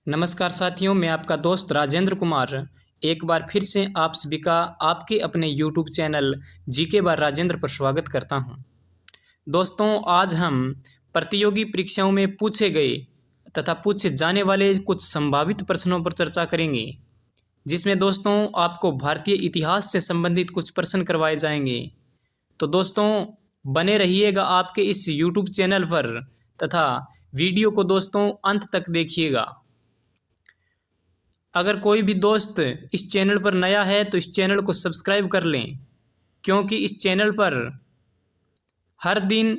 नमस्कार साथियों, मैं आपका दोस्त राजेंद्र कुमार एक बार फिर से आप सभी का आपके अपने YouTube channel GK by Rajendra पर स्वागत करता हूं। दोस्तों, आज हम प्रतियोगी परीक्षाओं में पूछे गए तथा पूछे जाने वाले कुछ संभावित प्रश्नों पर चर्चा करेंगे, जिसमें दोस्तों आपको भारतीय इतिहास से संबंधित कुछ प्रश्न करवाए जाएंगे। तो दोस्तों, बने रहिएगा आपके इस YouTube चैनल पर तथा वीडियो को दोस्तों अंत तक देखिएगा। अगर कोई भी दोस्त इस चैनल पर नया है तो इस चैनल को सब्सक्राइब कर लें, क्योंकि इस चैनल पर हर दिन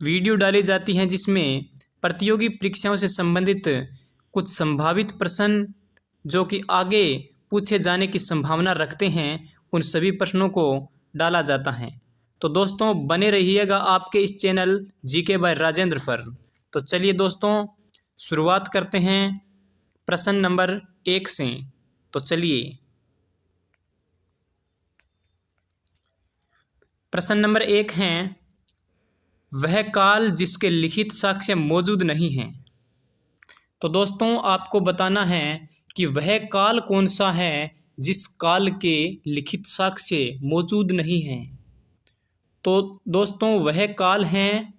वीडियो डाली जाती हैं जिसमें प्रतियोगी परीक्षाओं से संबंधित कुछ संभावित प्रश्न जो कि आगे पूछे जाने की संभावना रखते हैं, उन सभी प्रश्नों को डाला जाता है। तो दोस्तों, बने रहिएगा आपके इस चैनल जीके बाय राजेंद्र पर। तो चलिए दोस्तों, शुरुआत करते हैं प्रश्न नंबर 1 से। तो चलिए, प्रश्न नंबर 1 है, वह काल जिसके लिखित साक्ष्य मौजूद नहीं हैं। तो दोस्तों, आपको बताना है कि वह काल कौन सा है जिस काल के लिखित साक्ष्य मौजूद नहीं हैं। तो दोस्तों, वह काल है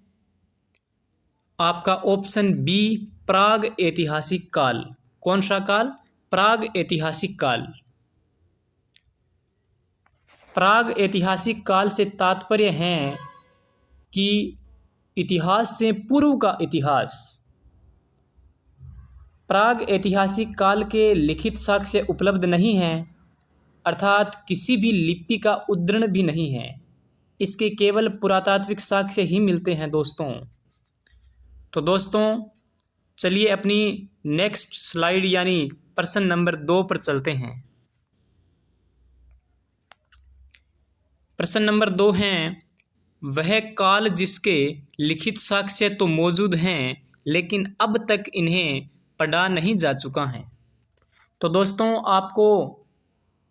आपका ऑप्शन बी, प्राग ऐतिहासिक काल। कौन सा काल? प्राग ऐतिहासिक काल। प्राग ऐतिहासिक काल से तात्पर्य है कि इतिहास से पूर्व का इतिहास। प्राग ऐतिहासिक काल के लिखित साक्ष्य उपलब्ध नहीं हैं, अर्थात किसी भी लिपि का उद्धरण भी नहीं है। इसके केवल पुरातात्विक साक्ष्य ही मिलते हैं दोस्तों। तो दोस्तों, चलिए अपनी नेक्स्ट स्लाइड यानी प्रश्न नंबर 2 पर चलते हैं। प्रश्न नंबर 2 है, वह काल जिसके लिखित साक्ष्य तो मौजूद हैं लेकिन अब तक इन्हें पढ़ा नहीं जा चुका है। तो दोस्तों, आपको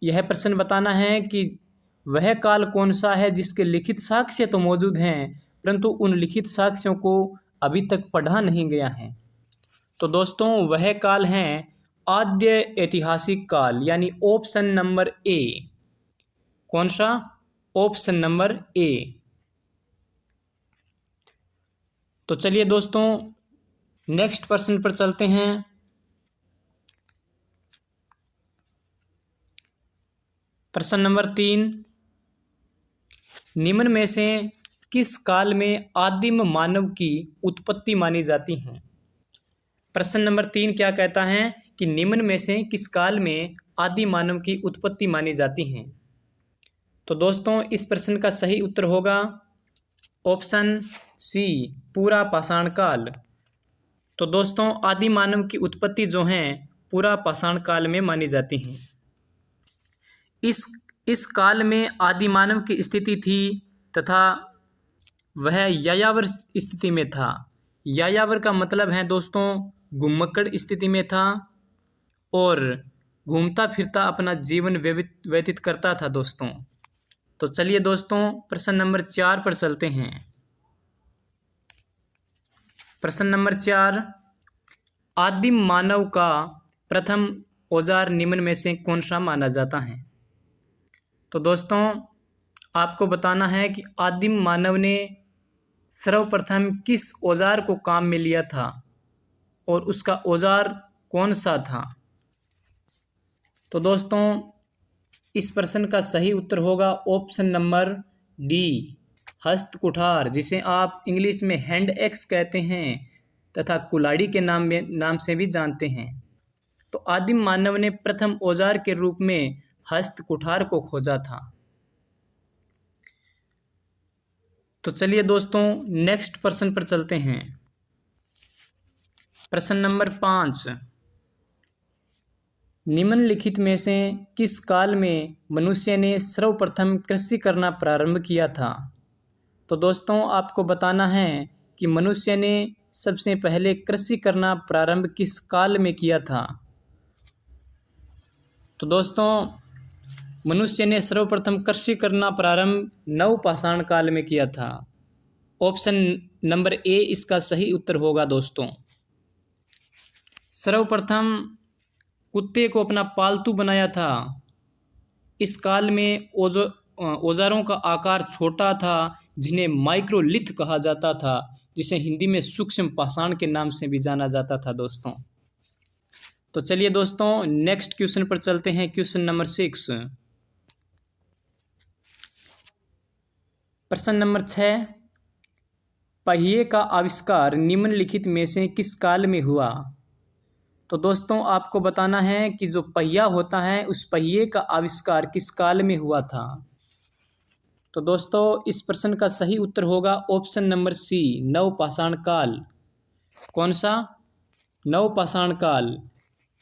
यह प्रश्न बताना है कि वह काल कौन सा है जिसके लिखित साक्ष्य तो मौजूद हैं परंतु उन लिखित साक्ष्यों को अभी तक पढ़ा नहीं गया है। तो दोस्तों, वह काल है आद्य ऐतिहासिक काल, यानी ऑप्शन नंबर ए। कौन सा? Option number A. तो चलिए दोस्तों, नेक्स्ट प्रश्न पर चलते हैं। प्रश्न नंबर 3, निम्न में से किस काल में आदिम मानव की उत्पत्ति मानी जाती है? प्रश्न नंबर 3 क्या कहता है कि निम्न में से किस काल में आदि मानव की उत्पत्ति मानी जाती है? तो दोस्तों, इस प्रश्न का सही उत्तर होगा ऑप्शन सी, पूरा पाषाण काल। तो दोस्तों, आदि मानव की उत्पत्ति जो है पूरा पाषाण काल में मानी जाती है। इस काल में आदि मानव की स्थिति थी तथा वह यायावर स्थिति में था। यायावर का मतलब है दोस्तों घुमक्कड़ स्थिति में था और घूमता फिरता अपना जीवन व्यतीत करता था दोस्तों। तो चलिए दोस्तों, प्रश्न नंबर 4 पर चलते हैं। प्रश्न नंबर 4, आदिम मानव का प्रथम औजार निम्न में से कौन सा माना जाता है? तो दोस्तों, आपको बताना है कि आदिम मानव ने सर्वप्रथम किस औजार को काम में लिया था और उसका औजार कौन सा था। तो दोस्तों, इस प्रश्न का सही उत्तर होगा ऑप्शन नंबर डी, हस्त कुठार, जिसे आप इंग्लिश में हैंड एक्स कहते हैं तथा कुल्हाड़ी के नाम से भी जानते हैं। तो आदिम मानव ने प्रथम औजार के रूप में हस्त कुठार को खोजा था। तो चलिए दोस्तों, नेक्स्ट प्रश्न पर चलते हैं। प्रश्न नंबर 5, निम्नलिखित में से किस काल में मनुष्य ने सर्वप्रथम कृषि करना प्रारंभ किया था? तो दोस्तों, आपको बताना है कि मनुष्य ने सबसे पहले कृषि करना प्रारंभ किस काल में किया था। तो दोस्तों, मनुष्य ने सर्वप्रथम कृषि करना प्रारंभ नवपाषाण काल में किया था। ऑप्शन नंबर ए इसका सही उत्तर होगा दोस्तों। सर्वप्रथम कुत्ते को अपना पालतू बनाया था। इस काल में औजारों का आकार छोटा था, जिन्हें माइक्रोलिथ कहा जाता था, जिसे हिंदी में सूक्ष्म पाषाण के नाम से भी जाना जाता था दोस्तों। तो चलिए दोस्तों नेक्स्ट क्वेश्चन पर चलते हैं। क्वेश्चन नंबर 6, प्रश्न नंबर 6, पहिए का आविष्कार निम्नलिखित में से किस काल में हुआ? तो दोस्तों आपको बताना है कि जो पहिया होता है उस पहिए का आविष्कार किस काल में हुआ था। तो दोस्तों इस प्रश्न का सही उत्तर होगा ऑप्शन नंबर सी, नवपाषाण काल। कौन सा? नवपाषाण काल।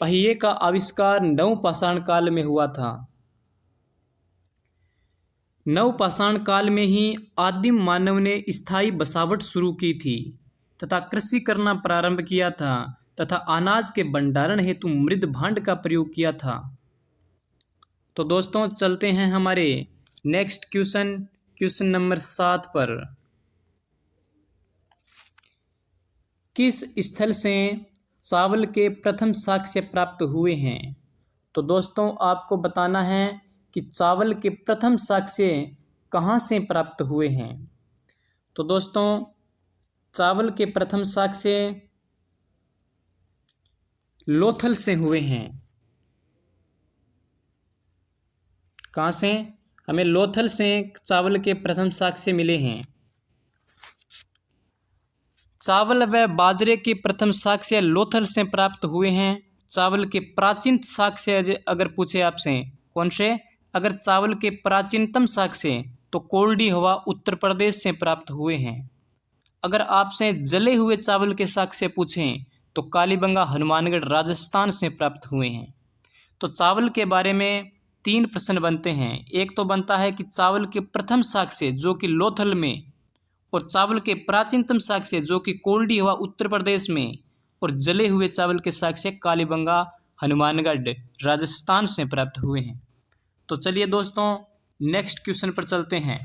पहिए का आविष्कार नवपाषाण काल में हुआ था। नवपाषाण काल में ही आदिम मानव ने स्थायी बसावट शुरू की थी तथा कृषि करना प्रारंभ किया था तथा अनाज के भंडारण हेतु मृद भांड का प्रयोग किया था। तो दोस्तों चलते हैं हमारे नेक्स्ट क्वेश्चन नंबर 7 पर। किस स्थल से चावल के प्रथम साक्ष्य प्राप्त हुए हैं? तो दोस्तों आपको बताना है कि चावल के प्रथम साक्ष्य कहाँ से प्राप्त हुए हैं। तो दोस्तों चावल के प्रथम साक्ष्य लोथल से हुए हैं। कहाँ से? हमें लोथल से चावल के प्रथम साक्ष्य मिले हैं। चावल व बाजरे के प्रथम साक्ष्य लोथल से प्राप्त हुए हैं। चावल के प्राचीन साक्ष्य अगर पूछे आपसे कौन से? अगर चावल के प्राचीनतम साक्ष्य तो कोल्डी हवा उत्तर प्रदेश से प्राप्त हुए हैं। अगर आपसे जले हुए चावल के साक्ष्य पूछें तो कालीबंगा हनुमानगढ़ राजस्थान से प्राप्त हुए हैं। तो चावल के बारे में 3 प्रश्न बनते हैं। एक तो बनता है कि चावल के प्रथम साक्ष्य जो कि लोथल में, और चावल के प्राचीनतम साक्ष्य जो कि कोल्डी हवा उत्तर प्रदेश में, और जले हुए चावल के साक्ष्य कालीबंगा हनुमानगढ़ राजस्थान से प्राप्त हुए हैं। तो चलिए दोस्तों नेक्स्ट क्वेश्चन पर चलते हैं।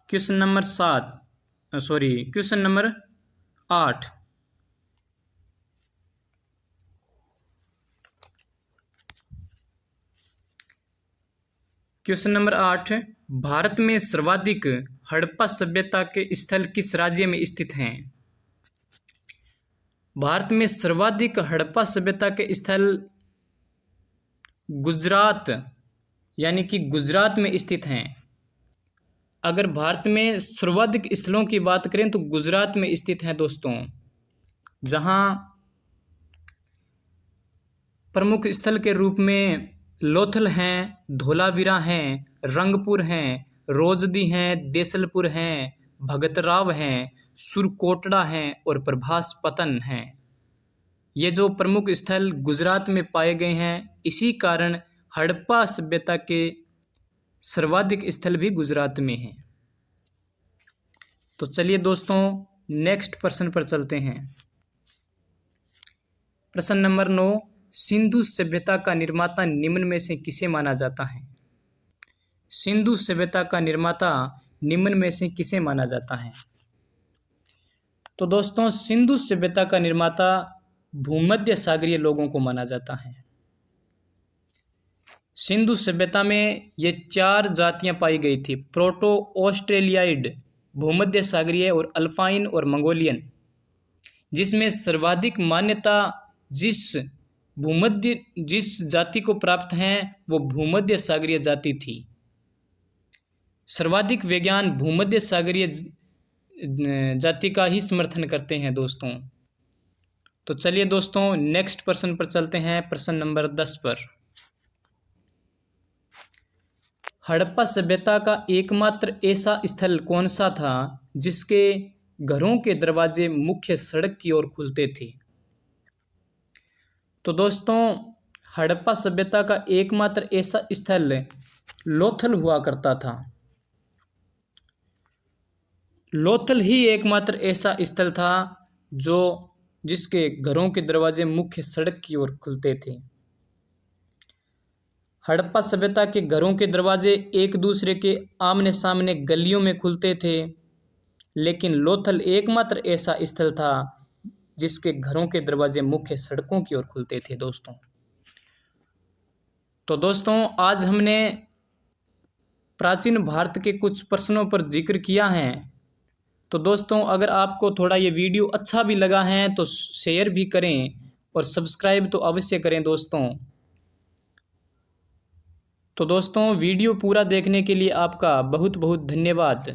Question number 8। Question number 8, Bharat में सर्वाधिक हड़प्पा सभ्यता के स्थल किस राज्य में स्थित हैं? भारत में सर्वाधिक हड़प्पा सभ्यता के स्थल गुजरात यानी कि गुजरात में स्थित हैं। अगर भारत में सर्वाधिक स्थलों की बात करें तो गुजरात में स्थित हैं दोस्तों, जहां प्रमुख स्थल के रूप में लोथल हैं, धोलावीरा हैं, रंगपुर हैं, रोजदी हैं, देसलपुर हैं, भगतराव हैं, सुरकोटड़ा हैं और प्रभास पतन हैं। ये जो प्रमुख स्थल गुजरात में पाए गए हैं, इसी कारण हड़प्पा सभ्यता के सर्वाधिक स्थल भी गुजरात में हैं। तो चलिए दोस्तों नेक्स्ट प्रश्न पर चलते हैं। प्रश्न नंबर 9, सिंधु सभ्यता का निर्माता निम्न में से किसे माना जाता है? सिंधु सभ्यता का निर्माता निम्न में से किसे माना जाता है? तो दोस्तों सिंधु सभ्यता का निर्माता भूमध्य सागरीय लोगों को माना जाता है। सिंधु सभ्यता में ये 4 जातियां पाई गई थी, प्रोटो ऑस्ट्रेलियाइड, भूमध्य सागरीय और अल्पाइन और मंगोलियन, जिसमें सर्वाधिक मान्यता जिस जाति को प्राप्त है वो भूमध्य सागरीय जाति थी। सर्वाधिक विज्ञान भूमध्य सागरीय जाति का ही समर्थन करते हैं दोस्तों। तो चलिए दोस्तों नेक्स्ट प्रश्न पर चलते हैं। प्रश्न नंबर 10 पर। हड़प्पा सभ्यता का एकमात्र ऐसा स्थल कौन सा था जिसके घरों के दरवाजे मुख्य सड़क की ओर खुलते थे? तो दोस्तों हड़प्पा सभ्यता का एकमात्र ऐसा स्थल लोथल हुआ करता था। लोथल ही एकमात्र ऐसा स्थल था जिसके घरों के दरवाजे मुख्य सड़क की ओर खुलते थे। हड़प्पा सभ्यता के घरों के दरवाजे एक दूसरे के आमने सामने गलियों में खुलते थे, लेकिन लोथल एकमात्र ऐसा स्थल था जिसके घरों के दरवाजे मुख्य सड़कों की ओर खुलते थे दोस्तों। तो दोस्तों आज हमने प्राचीन भारत के कुछ प्रश्नों पर जिक्र किया है। तो दोस्तों अगर आपको थोड़ा ये वीडियो अच्छा भी लगा है तो शेयर भी करें और सब्सक्राइब तो अवश्य करें दोस्तों। तो दोस्तों वीडियो पूरा देखने के लिए आपका बहुत बहुत धन्यवाद।